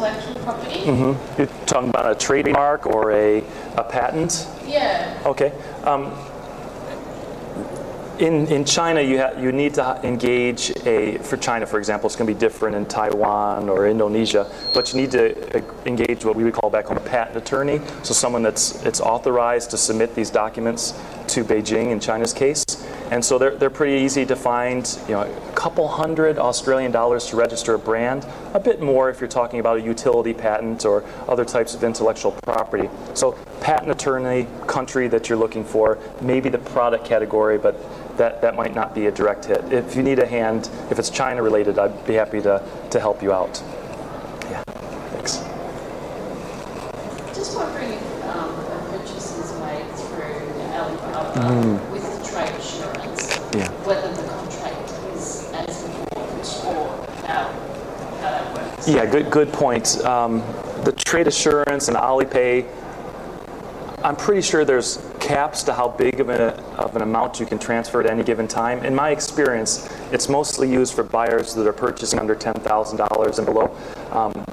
intellectual property. You're talking about a trademark or a patent? Yeah. Okay. In China, you need to engage for China, for example, it's going to be different in Taiwan or Indonesia, but you need to engage what we would call back home a patent attorney, so someone that's authorized to submit these documents to Beijing in China's case. And so they're pretty easy to find, a couple $100 Australian to register a brand, a bit more if you're talking about a utility patent or other types of intellectual property. So patent attorney, country that you're looking for, maybe the product category, but that might not be a direct hit. If you need a hand, if it's China related, I'd be happy to help you out. Yeah, thanks. Just wondering if a purchase is made through Alibaba with the trade assurance, whether the contract is as important or how that works. Yeah, good point. The trade assurance and Alipay, I'm pretty sure there's caps to how big of an amount you can transfer at any given time. In my experience, it's mostly used for buyers that are purchasing under $10,000 and below.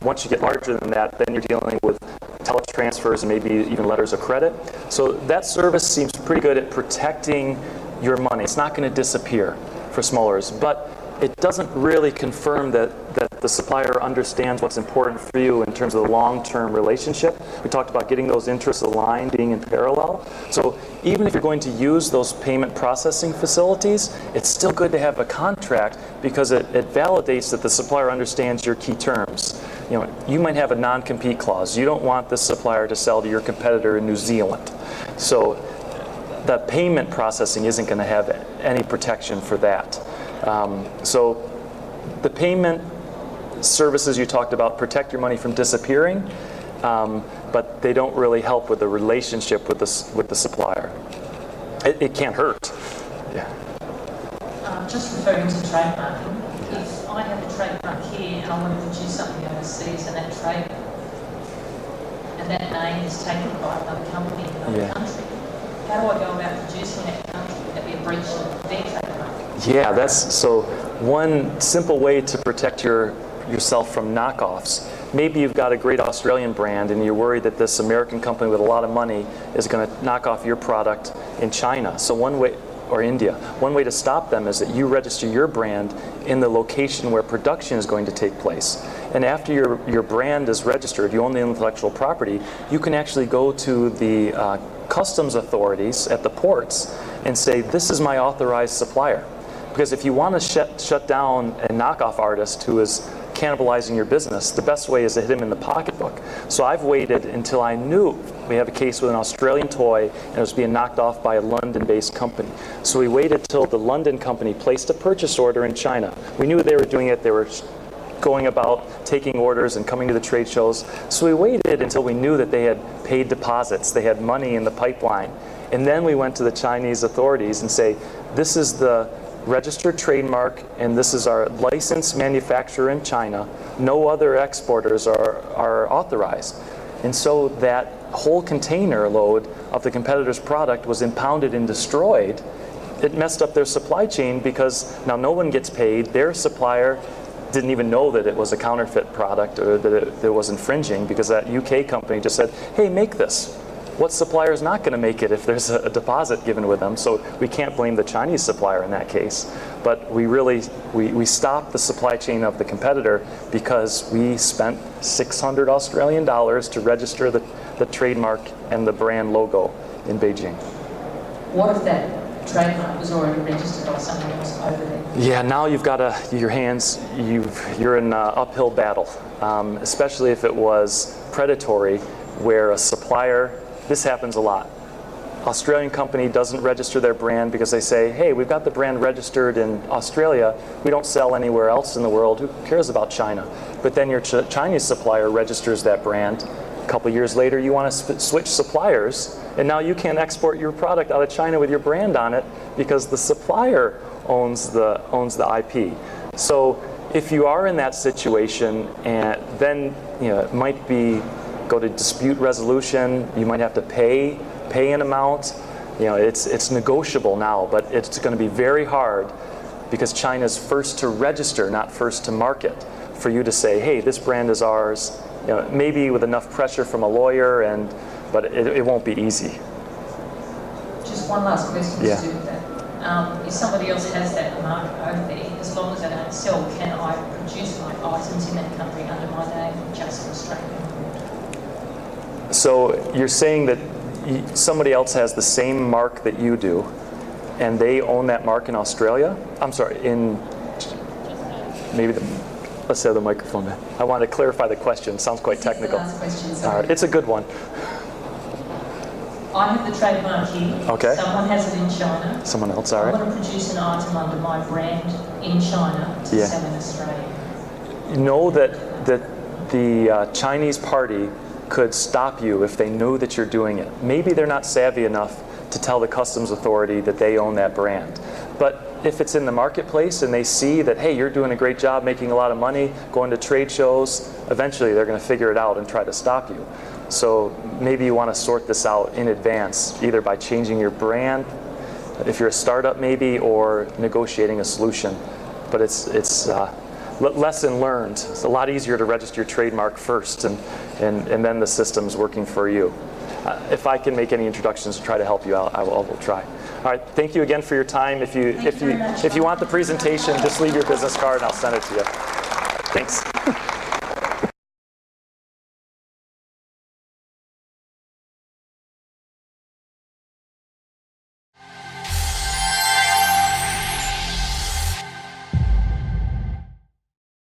Once you get larger than that, then you're dealing with teletransfers and maybe even letters of credit. So that service seems pretty good at protecting your money. It's not going to disappear for smallers, but it doesn't really confirm that the supplier understands what's important for you in terms of the long-term relationship. We talked about getting those interests aligned, being in parallel. So even if you're going to use those payment processing facilities, it's still good to have a contract because it validates that the supplier understands your key terms. You might have a non-compete clause. You don't want the supplier to sell to your competitor in New Zealand. So the payment processing isn't going to have any protection for that. So the payment services you talked about protect your money from disappearing, but they don't really help with the relationship with the supplier. It can't hurt. Yeah. Just referring to trademarking, if I have a trademark here and I want to produce something overseas and that trade and that name is taken by another company in another country, how do I go about producing that country? Would that be a breach of their trademark? Yeah, that's so one simple way to protect yourself from knockoffs. Maybe you've got a great Australian brand and you're worried that this American company with a lot of money is going to knock off your product in China. So one way, or India, one way to stop them is that you register your brand in the location where production is going to take place. And after your brand is registered, you own the intellectual property, you can actually go to the customs authorities at the ports and say, this is my authorized supplier. Because if you want to shut down a knockoff artist who is cannibalizing your business, the best way is to hit him in the pocketbook. So I've waited until I knew we have a case with an Australian toy and it was being knocked off by a London-based company. So we waited till the London company placed a purchase order in China. We knew they were doing it. They were going about taking orders and coming to the trade shows. So we waited until we knew that they had paid deposits. They had money in the pipeline. And then we went to the Chinese authorities and say, this is the registered trademark and this is our licensed manufacturer in China. No other exporters are authorized. And so that whole container load of the competitor's product was impounded and destroyed. It messed up their supply chain because now no one gets paid. Their supplier didn't even know that it was a counterfeit product or that it was infringing because that UK company just said, hey, make this. What supplier is not going to make it if there's a deposit given with them? So we can't blame the Chinese supplier in that case. But we stopped the supply chain of the competitor because we spent $600 Australian to register the trademark and the brand logo in Beijing. What if that trademark was already registered by someone else over there? Yeah, now you've got you're in an uphill battle, especially if it was predatory, where a supplier. This happens a lot. Australian company doesn't register their brand because they say, hey, we've got the brand registered in Australia. We don't sell anywhere else in the world. Who cares about China? But then your Chinese supplier registers that brand. A couple years later, you want to switch suppliers, and now you can't export your product out of China with your brand on it because the supplier owns the IP. So if you are in that situation, and then it might be go to dispute resolution. You might have to pay an amount. It's negotiable now, but it's going to be very hard because China's first to register, not first to market. For you to say, hey, this brand is ours, maybe with enough pressure from a lawyer, but it won't be easy. Just one last question Yeah. to do with that. If somebody else has that mark over there, as long as they don't sell, can I produce my items in that country under my name just for Australia? So you're saying that somebody else has the same mark that you do, and they own that mark in Australia? I'm sorry, let's have the microphone there. I want to clarify the question. It sounds quite technical. Last question, All sorry. right, it's a good one. I have the trademark here. Okay. Someone has it in China. Someone else, all I right. want to produce an item under my brand in China to Yeah. sell in Australia. You know that the Chinese party could stop you if they knew that you're doing it. Maybe they're not savvy enough to tell the customs authority that they own that brand. But if it's in the marketplace and they see that, hey, you're doing a great job making a lot of money, going to trade shows, eventually they're going to figure it out and try to stop you. So maybe you want to sort this out in advance, either by changing your brand, if you're a startup maybe, or negotiating a solution. But it's lesson learned. It's a lot easier to register your trademark first, and then the system's working for you. If I can make any introductions to try to help you out, I will try. All right, thank you again for your time. If you want the presentation, just leave your business card and I'll send it to you. Thanks.